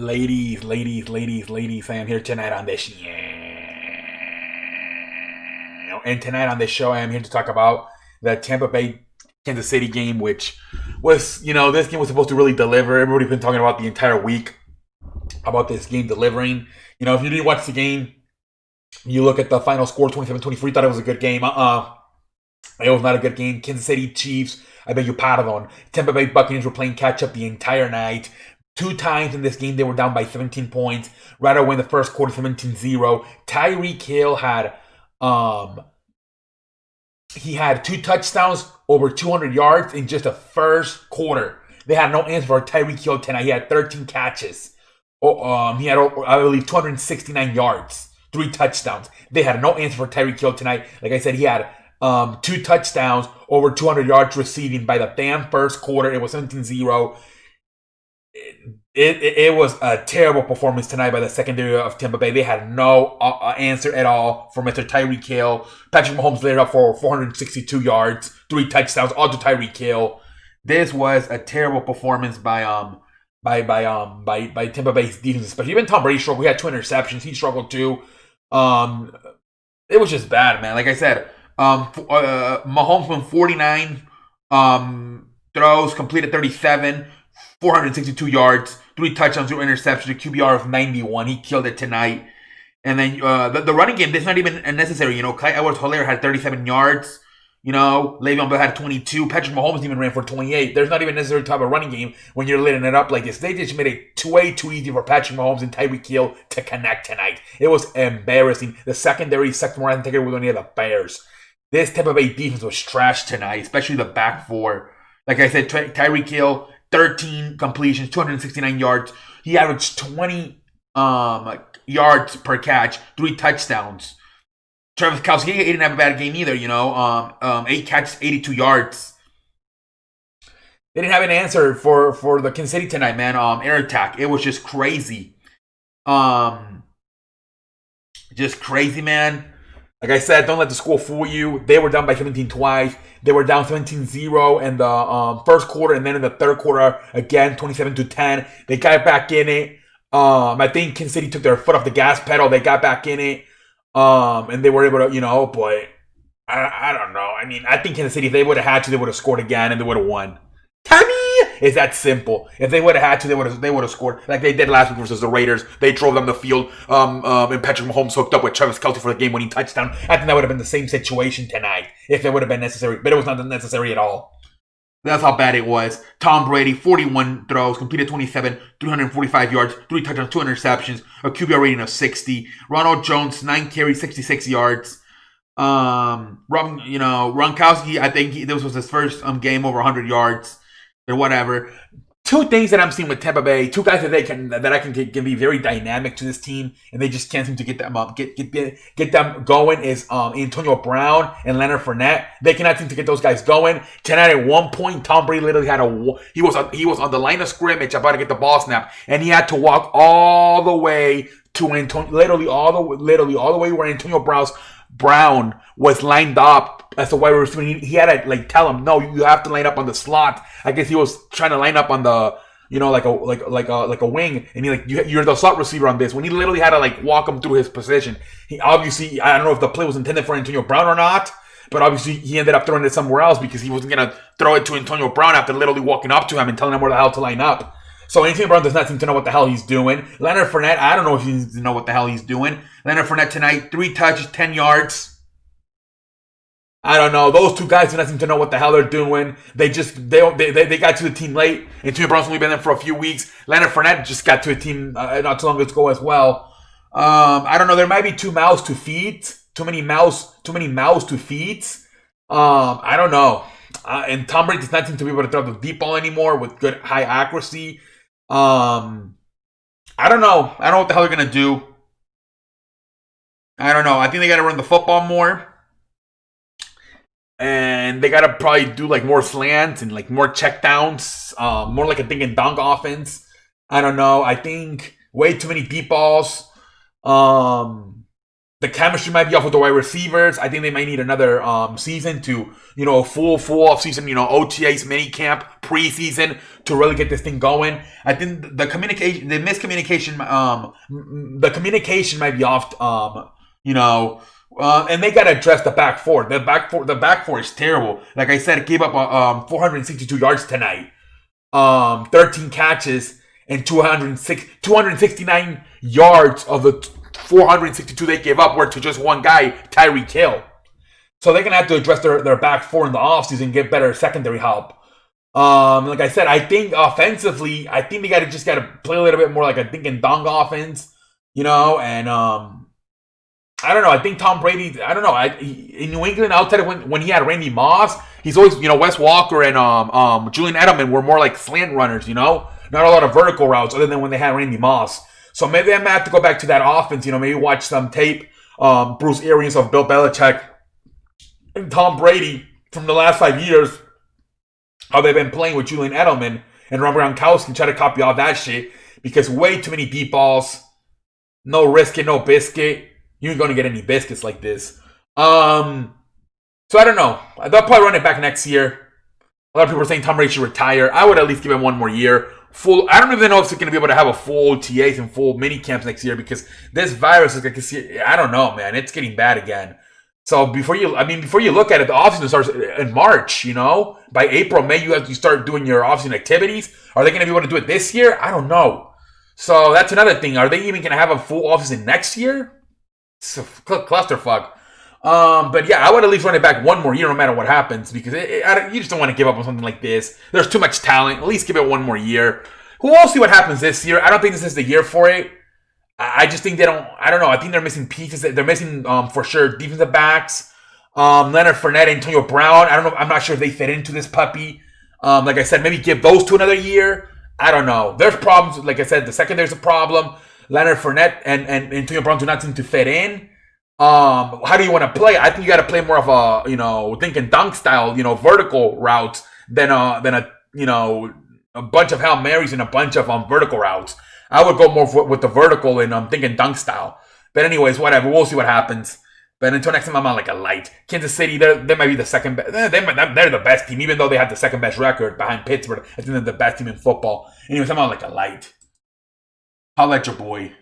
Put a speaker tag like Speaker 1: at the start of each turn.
Speaker 1: Ladies, I am here tonight on this show. And tonight on this show, I am here to talk about the Tampa Bay Kansas City game, which was, this game was supposed to really deliver. Everybody's been talking about the entire week about this game delivering. If you didn't watch the game, you look at the final score, 27-23, thought it was a good game. It was not a good game. Kansas City Chiefs, I beg you pardon. Tampa Bay Buccaneers were playing catch-up the entire night. 2 times in this game, they were down by 17 points. Right away in the first quarter, 17-0. Tyreek Hill had he had 2 touchdowns, over 200 yards in just the first quarter. They had no answer for Tyreek Hill tonight. He had 13 catches. He had, I believe, 269 yards, 3 touchdowns. They had no answer for Tyreek Hill tonight. Like I said, he had 2 touchdowns, over 200 yards receiving by the damn first quarter. It was 17-0. It was a terrible performance tonight by the secondary of Tampa Bay. They had no answer at all for Mr. Tyreek Hill. Patrick Mahomes laid up for 462 yards, 3 touchdowns, all to Tyreek Hill. This was a terrible performance by Tampa Bay's defense, especially. Even Tom Brady struggled. He had 2 interceptions. He struggled too. It was just bad, man. Like I said, Mahomes went 49 throws, completed 37. 462 yards, 3 touchdowns, 2 interceptions, a QBR of 91. He killed it tonight. And then the running game, that's not even necessary. Clyde Edwards-Helaire had 37 yards. Le'Veon Bell had 22. Patrick Mahomes even ran for 28. There's not even necessary to have a running game when you're lighting it up like this. They just made it way too easy for Patrick Mahomes and Tyreek Hill to connect tonight. It was embarrassing. The secondary sucked more than taken with any of the Bears. This Tampa Bay defense was trash tonight, especially the back four. Like I said, Tyreek Hill, 13 completions, 269 yards. He averaged 20 yards per catch, 3 touchdowns. Travis Kelce, he didn't have a bad game either, 8 catches, 82 yards. They didn't have an answer for the Kansas City tonight, man. Air attack. It was just crazy. Just crazy, man. Like I said, don't let the score fool you. They were down by 17 twice. They were down 17-0 in the first quarter, and then in the third quarter, again, 27-10. They got back in it. I think Kansas City took their foot off the gas pedal. They got back in it, and they were able to, but I don't know. I mean, I think Kansas City, if they would have had to, they would have scored again, and they would have won. Tommy! It's that simple. If they would have had to, they would have scored like they did last week versus the Raiders. They drove them the field. And Patrick Mahomes hooked up with Travis Kelce for the game-winning touchdown. I think that would have been the same situation tonight if it would have been necessary, but it was not necessary at all. That's how bad it was. Tom Brady, 41 throws, completed 27, 345 yards, 3 touchdowns, 2 interceptions, a QBR rating of 60. Ronald Jones, 9 carries, 66 yards. Gronkowski, I think this was his first game over 100 yards. Or whatever. 2 things that I'm seeing with Tampa Bay, 2 guys that I can be very dynamic to this team, and they just can't seem to get them up, get them going. Is Antonio Brown and Leonard Fournette. They cannot seem to get those guys going. Tonight at one point, Tom Brady literally had he was on the line of scrimmage about to get the ball snapped, and he had to walk all the way to Antonio, literally all the way where Antonio Brown was lined up as a wide receiver. He had to tell him, no, you have to line up on the slot. I guess he was trying to line up on the, like a wing, and you're the slot receiver on this. When he literally had to walk him through his position. He obviously, I don't know if the play was intended for Antonio Brown or not, but obviously he ended up throwing it somewhere else because he wasn't gonna throw it to Antonio Brown after literally walking up to him and telling him where the hell to line up. So Antonio Brown does not seem to know what the hell he's doing. Leonard Fournette, I don't know if he needs to know what the hell he's doing. Leonard Fournette tonight, 3 touches, 10 yards. I don't know. Those 2 guys do not seem to know what the hell they're doing. They got to the team late. Antonio Brown's only been there for a few weeks. Leonard Fournette just got to a team not too long ago as well. I don't know. There might be too mouths to feed. Too many mouths to feed. I don't know. And Tom Brady does not seem to be able to throw the deep ball anymore with good high accuracy. I don't know. I don't know what the hell they're gonna do. I don't know. I think they got to run the football more. And they gotta probably do more slants and more checkdowns, more like a dink and dunk offense. I don't know. I think way too many deep balls. The chemistry might be off with the wide receivers. I think they might need another season to, a full off season, OTAs, mini camp, preseason to really get this thing going. I think the miscommunication, the communication might be off. And they got to address the back four. The back four is terrible. Like I said, it gave up 462 yards tonight, 13 catches, and 269 yards of the 462 they gave up were to just one guy, Tyreek Hill. So they're going to have to address their back four in the offseason and get better secondary help. Like I said, I think offensively, I think they got to play a little bit more like a dink and dong offense, and I don't know. I think Tom Brady, I don't know. In New England, outside of when he had Randy Moss, he's always, Wes Walker and Julian Edelman were more like slant runners, not a lot of vertical routes other than when they had Randy Moss. So maybe I might have to go back to that offense, maybe watch some tape, Bruce Arians of Bill Belichick and Tom Brady from the last 5 years, how they've been playing with Julian Edelman and Rob Gronkowski, and try to copy all that shit, because way too many deep balls, no risk it, no biscuit. You ain't going to get any biscuits like this. So I don't know. They'll probably run it back next year. A lot of people are saying Tom Brady should retire. I would at least give him one more year. I don't even know if it's going to be able to have a full OTAs and full mini camps next year, because this virus is going to, I don't know, man. It's getting bad again. So before you look at it, the offseason starts in March, By April, May, you start doing your offseason activities. Are they going to be able to do it this year? I don't know. So that's another thing. Are they even going to have a full offseason next year? It's a clusterfuck. But yeah, I would at least run it back one more year no matter what happens, because you just don't want to give up on something like this. There's too much talent. At least give it one more year. We'll see what happens this year. I don't think this is the year for it. I just think I don't know. I think they're missing pieces. They're missing, for sure, defensive backs. Leonard Fournette, Antonio Brown. I don't know. I'm not sure if they fit into this puppy. Like I said, maybe give those two another year. I don't know. There's problems. Like I said, the second there's a problem. Leonard Fournette and Antonio Brown do not seem to fit in. How do you want to play? I think you got to play more of a, dink and dunk style, vertical routes than a bunch of Hail Marys and a bunch of vertical routes. I would go more with the vertical and dink and dunk style. But anyways, whatever. We'll see what happens. But until next time, I'm on like a light. Kansas City, they might be the second best. They're the best team, even though they have the second best record behind Pittsburgh. I think they're the best team in football. Anyways, I'm on like a light. I'll let your boy.